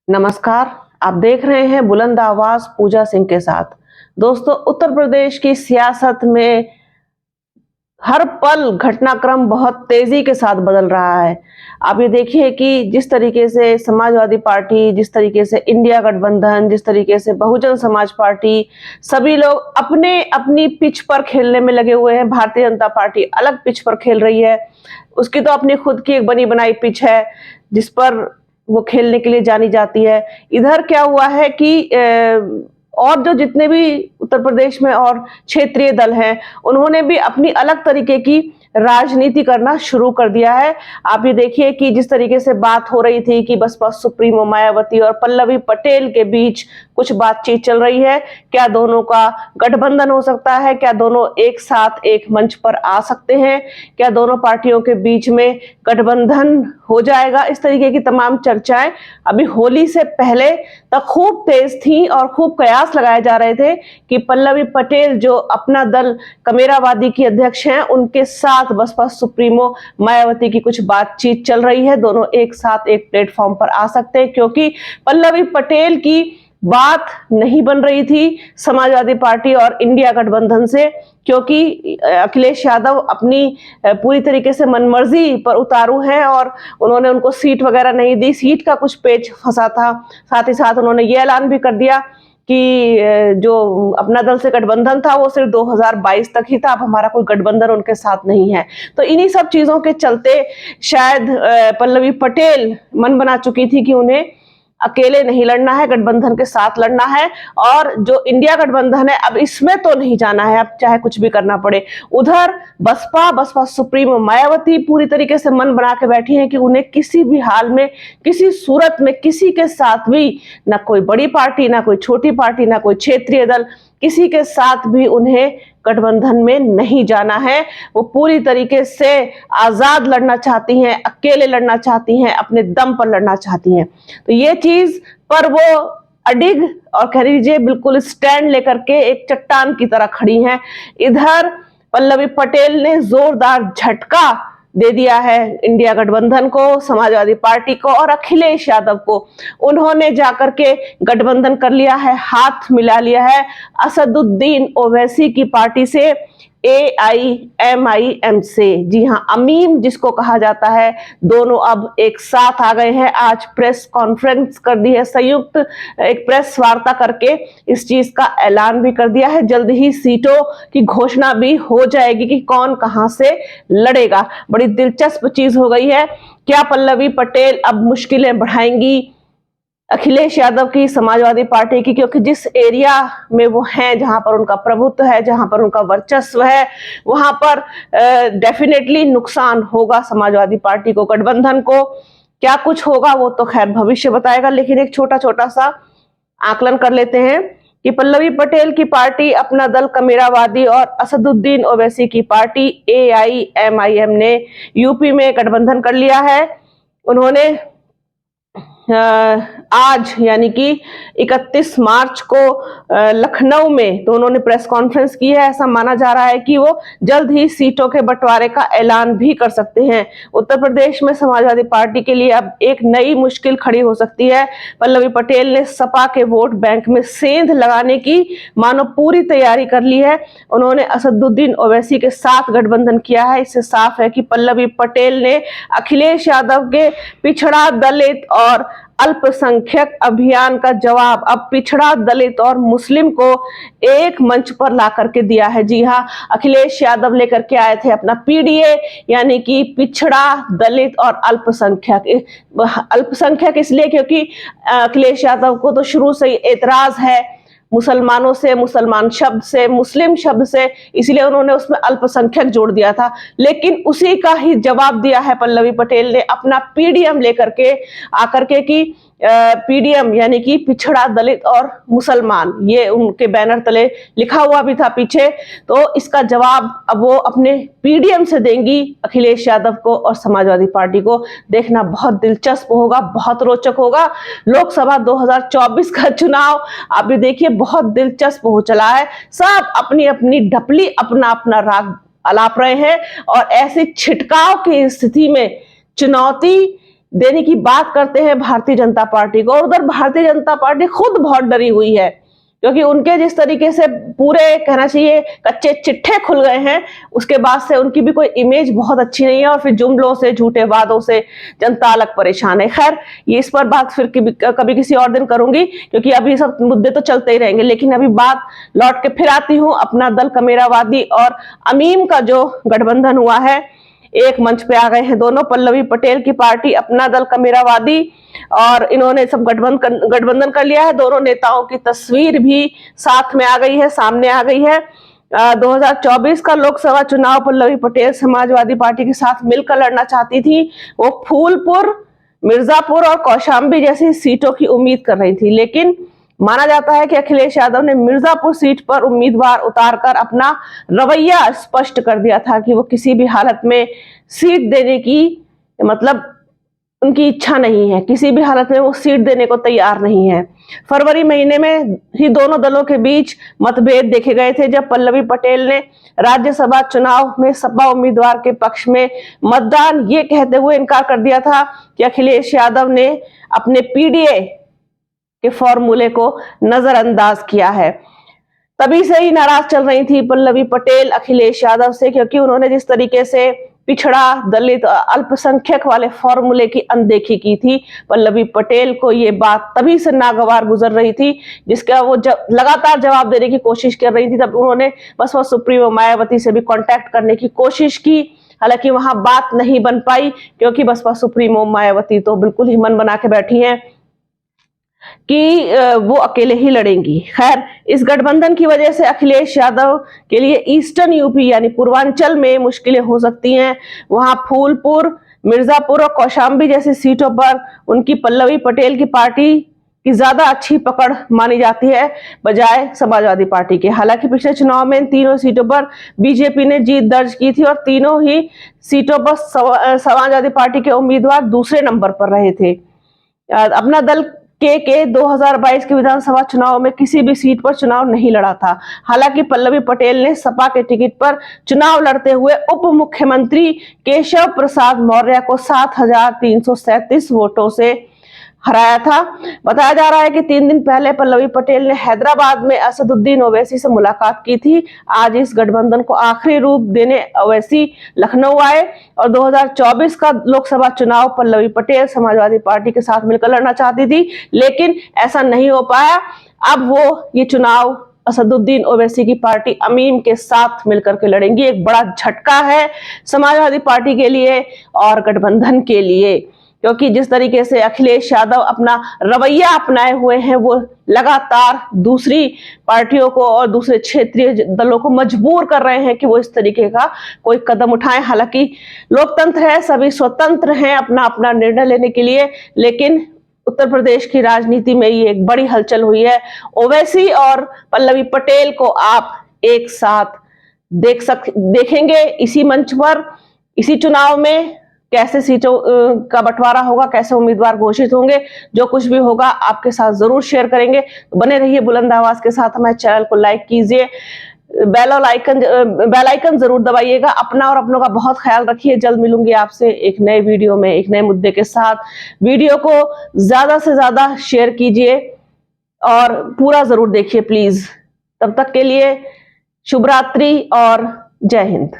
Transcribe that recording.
नमस्कार। आप देख रहे हैं बुलंद आवाज पूजा सिंह के साथ। दोस्तों, उत्तर प्रदेश की सियासत में हर पल घटनाक्रम बहुत तेजी के साथ बदल रहा है। आप ये देखिए कि जिस तरीके से समाजवादी पार्टी, जिस तरीके से इंडिया गठबंधन, जिस तरीके से बहुजन समाज पार्टी, सभी लोग अपने अपनी पिच पर खेलने में लगे हुए हैं। भारतीय जनता पार्टी अलग पिच पर खेल रही है। उसकी तो अपनी खुद की एक बनी बनाई पिच है जिस पर वो खेलने के लिए जानी जाती है। इधर क्या हुआ है कि और जो जितने भी उत्तर प्रदेश में और क्षेत्रीय दल हैं, उन्होंने भी अपनी अलग तरीके की राजनीति करना शुरू कर दिया है। आप ये देखिए कि जिस तरीके से बात हो रही थी कि बसपा सुप्रीमो मायावती और पल्लवी पटेल के बीच कुछ बातचीत चल रही है, क्या दोनों का गठबंधन हो सकता है, क्या दोनों एक साथ एक मंच पर आ सकते हैं, क्या दोनों पार्टियों के बीच में गठबंधन हो जाएगा, इस तरीके की तमाम चर्चाएं अभी होली से पहले तक खूब तेज थी और खूब कयास लगाए जा रहे थे कि पल्लवी पटेल जो अपना दल कमेरावादी की अध्यक्ष हैं, उनके साथ बसपा सुप्रीमो मायावती की कुछ बातचीत चल रही है, दोनों एक साथ एक प्लेटफॉर्म पर आ सकते हैं, क्योंकि पल्लवी पटेल की बात नहीं बन रही थी समाजवादी पार्टी और इंडिया गठबंधन से, क्योंकि अखिलेश यादव अपनी पूरी तरीके से मनमर्जी पर उतारू हैं और उन्होंने उनको सीट वगैरह नहीं दी। सीट का कुछ पेच फंसा था। साथ ही साथ उन्होंने ये ऐलान भी कर दिया कि जो अपना दल से गठबंधन था वो सिर्फ 2022 तक ही था, अब हमारा कोई गठबंधन उनके साथ नहीं है। तो इन्हीं सब चीजों के चलते शायद पल्लवी पटेल मन बना चुकी थी कि उन्हें अकेले नहीं लड़ना है, गठबंधन के साथ लड़ना है, और जो इंडिया गठबंधन है अब इसमें तो नहीं जाना है, अब चाहे कुछ भी करना पड़े। उधर बसपा सुप्रीमो मायावती पूरी तरीके से मन बना के बैठी हैं कि उन्हें किसी भी हाल में, किसी सूरत में, किसी के साथ भी, ना कोई बड़ी पार्टी, ना कोई छोटी पार्टी, ना कोई क्षेत्रीय दल, किसी के साथ भी उन्हें गठबंधन में नहीं जाना है। वो पूरी तरीके से आजाद लड़ना चाहती हैं, अकेले लड़ना चाहती हैं, अपने दम पर लड़ना चाहती हैं। तो ये चीज पर वो अडिग और कह लीजिए बिल्कुल स्टैंड लेकर के एक चट्टान की तरह खड़ी हैं। इधर पल्लवी पटेल ने जोरदार झटका दे दिया है इंडिया गठबंधन को, समाजवादी पार्टी को और अखिलेश यादव को। उन्होंने जाकर के गठबंधन कर लिया है, हाथ मिला लिया है असदुद्दीन ओवैसी की पार्टी से, AIMIM से। जी हां, अमीम जिसको कहा जाता है, दोनों अब एक साथ आ गए हैं। आज प्रेस कॉन्फ्रेंस कर दी है, संयुक्त एक प्रेस वार्ता करके इस चीज का ऐलान भी कर दिया है। जल्द ही सीटों की घोषणा भी हो जाएगी कि कौन कहां से लड़ेगा। बड़ी दिलचस्प चीज हो गई है। क्या पल्लवी पटेल अब मुश्किलें बढ़ाएंगी अखिलेश यादव की, समाजवादी पार्टी की? क्योंकि जिस एरिया में वो हैं, जहां पर उनका प्रभुत्व है, जहां पर उनका वर्चस्व है, वहां पर डेफिनेटली नुकसान होगा समाजवादी पार्टी को, गठबंधन को। क्या कुछ होगा वो तो खैर भविष्य बताएगा, लेकिन एक छोटा छोटा सा आकलन कर लेते हैं कि पल्लवी पटेल की पार्टी अपना दल कमेरावादी और असदुद्दीन ओवैसी की पार्टी AIMIM ने यूपी में गठबंधन कर लिया है। उन्होंने आज यानी कि 31 मार्च को लखनऊ में दोनों ने प्रेस कॉन्फ्रेंस की है। ऐसा माना जा रहा है कि वो जल्द ही सीटों के बंटवारे का ऐलान भी कर सकते हैं। उत्तर प्रदेश में समाजवादी पार्टी के लिए अब एक नई मुश्किल खड़ी हो सकती है। पल्लवी पटेल ने सपा के वोट बैंक में सेंध लगाने की मानो पूरी तैयारी कर ली है। उन्होंने असदुद्दीन ओवैसी के साथ गठबंधन किया है। इससे साफ है कि पल्लवी पटेल ने अखिलेश यादव के पिछड़ा, दलित और अल्पसंख्यक अभियान का जवाब अब पिछड़ा, दलित और मुस्लिम को एक मंच पर ला करके दिया है। जी हां, अखिलेश यादव लेकर के आए थे अपना PDA, यानी कि पिछड़ा, दलित और अल्पसंख्यक। अल्पसंख्यक इसलिए क्योंकि अखिलेश यादव को तो शुरू से ही एतराज है मुसलमानों से, मुसलमान शब्द से, मुस्लिम शब्द से, इसलिए उन्होंने उसमें अल्पसंख्यक जोड़ दिया था। लेकिन उसी का ही जवाब दिया है पल्लवी पटेल ने अपना PDM लेकर के आकर के कि PDM यानी कि पिछड़ा, दलित और मुसलमान, ये उनके बैनर तले लिखा हुआ भी था पीछे। तो इसका जवाब अब वो अपने PDM से देंगी अखिलेश यादव को और समाजवादी पार्टी को। देखना बहुत दिलचस्प होगा, बहुत रोचक होगा। लोकसभा 2024 का चुनाव आप भी देखिए बहुत दिलचस्प हो चला है। सब अपनी अपनी ढपली, अपना अपना राग अलाप रहे हैं और ऐसे छिटकाव की स्थिति में चुनौती देने की बात करते हैं भारतीय जनता पार्टी को, और उधर भारतीय जनता पार्टी खुद बहुत डरी हुई है, क्योंकि उनके जिस तरीके से पूरे कहना चाहिए कच्चे चिट्ठे खुल गए हैं, उसके बाद से उनकी भी कोई इमेज बहुत अच्छी नहीं है, और फिर जुमलों से, झूठे वादों से जनता अलग परेशान है। खैर, ये इस पर बात फिर कभी किसी और दिन करूंगी, क्योंकि अभी सब मुद्दे तो चलते ही रहेंगे। लेकिन अभी बात लौट के फिर आती हूँ अपना दल कमेरावादी और अमीम का जो गठबंधन हुआ है, एक मंच पे आ गए हैं दोनों, पल्लवी पटेल की पार्टी अपना दल कमेरावादी, और इन्होंने सब गठबंधन कर लिया है। दोनों नेताओं की तस्वीर भी साथ में आ गई है, सामने आ गई है। 2024 का लोकसभा चुनाव पल्लवी पटेल समाजवादी पार्टी के साथ मिलकर लड़ना चाहती थी। वो फूलपुर, मिर्जापुर और कौशाम्बी जैसी सीटों की उम्मीद कर रही थी, लेकिन माना जाता है कि अखिलेश यादव ने मिर्जापुर सीट पर उम्मीदवार उतारकर अपना रवैया स्पष्ट कर दिया था कि वो किसी भी हालत में सीट देने की मतलब उनकी इच्छा नहीं है, किसी भी हालत में वो सीट देने को तैयार नहीं है। फरवरी महीने में ही दोनों दलों के बीच मतभेद देखे गए थे, जब पल्लवी पटेल ने राज्यसभा चुनाव में सपा उम्मीदवार के पक्ष में मतदान ये कहते हुए इनकार कर दिया था कि अखिलेश यादव ने अपने पीडीए के फॉर्मूले को नजरअंदाज किया है। तभी से ही नाराज चल रही थी पल्लवी पटेल अखिलेश यादव से, क्योंकि उन्होंने जिस तरीके से पिछड़ा, दलित, अल्पसंख्यक वाले फॉर्मूले की अनदेखी की थी, पल्लवी पटेल को ये बात तभी से नागवार गुजर रही थी, जिसका वो लगातार जवाब देने की कोशिश कर रही थी। तब उन्होंने बसपा सुप्रीमो मायावती से भी कांटेक्ट करने की कोशिश की, हालांकि वहां बात नहीं बन पाई, क्योंकि बसपा सुप्रीमो मायावती तो बिल्कुल ही मन बना के बैठी हैं कि वो अकेले ही लड़ेंगी। खैर, इस गठबंधन की वजह से अखिलेश यादव के लिए ईस्टर्न यूपी यानी पूर्वांचल में मुश्किलें हो सकती हैं। वहां फूलपुर, मिर्जापुर और कौशाम्बी जैसी सीटों पर उनकी पल्लवी पटेल की पार्टी की ज्यादा अच्छी पकड़ मानी जाती है बजाय समाजवादी पार्टी के। हालांकि पिछले चुनाव में इन तीनों सीटों पर बीजेपी ने जीत दर्ज की थी, और तीनों ही सीटों पर समाजवादी पार्टी के उम्मीदवार दूसरे नंबर पर रहे थे। अपना दल के 2022 के विधानसभा चुनाव में किसी भी सीट पर चुनाव नहीं लड़ा था। हालांकि पल्लवी पटेल ने सपा के टिकट पर चुनाव लड़ते हुए उप मुख्यमंत्री केशव प्रसाद मौर्य को 7,337 वोटों से हराया था। बताया जा रहा है कि 3 दिन पहले पल्लवी पटेल ने हैदराबाद में असदुद्दीन ओवैसी से मुलाकात की थी। आज इस गठबंधन को आखिरी रूप देने ओवैसी लखनऊ आए, और 2024 का लोकसभा चुनाव पल्लवी पटेल समाजवादी पार्टी के साथ मिलकर लड़ना चाहती थी, लेकिन ऐसा नहीं हो पाया। अब वो ये चुनाव असदुद्दीन ओवैसी की पार्टी अमीम के साथ मिलकर के लड़ेंगी। एक बड़ा झटका है समाजवादी पार्टी के लिए और गठबंधन के लिए, क्योंकि जिस तरीके से अखिलेश यादव अपना रवैया अपनाए हुए हैं, वो लगातार दूसरी पार्टियों को और दूसरे क्षेत्रीय दलों को मजबूर कर रहे हैं कि वो इस तरीके का कोई कदम उठाएं। हालांकि लोकतंत्र है, सभी स्वतंत्र हैं अपना अपना निर्णय लेने के लिए, लेकिन उत्तर प्रदेश की राजनीति में ये एक बड़ी हलचल हुई है। ओवैसी और पल्लवी पटेल को आप एक साथ देखेंगे इसी मंच पर, इसी चुनाव में कैसे सीटों का बंटवारा होगा, कैसे उम्मीदवार घोषित होंगे, जो कुछ भी होगा आपके साथ जरूर शेयर करेंगे। तो बने रहिए बुलंद आवाज के साथ, हमारे चैनल को लाइक कीजिए, बेल आइकन जरूर दबाइएगा। अपना और अपनों का बहुत ख्याल रखिए। जल्द मिलूंगी आपसे एक नए वीडियो में एक नए मुद्दे के साथ। वीडियो को ज्यादा से ज्यादा शेयर कीजिए और पूरा जरूर देखिए प्लीज। तब तक के लिए शुभ रात्रि और जय हिंद।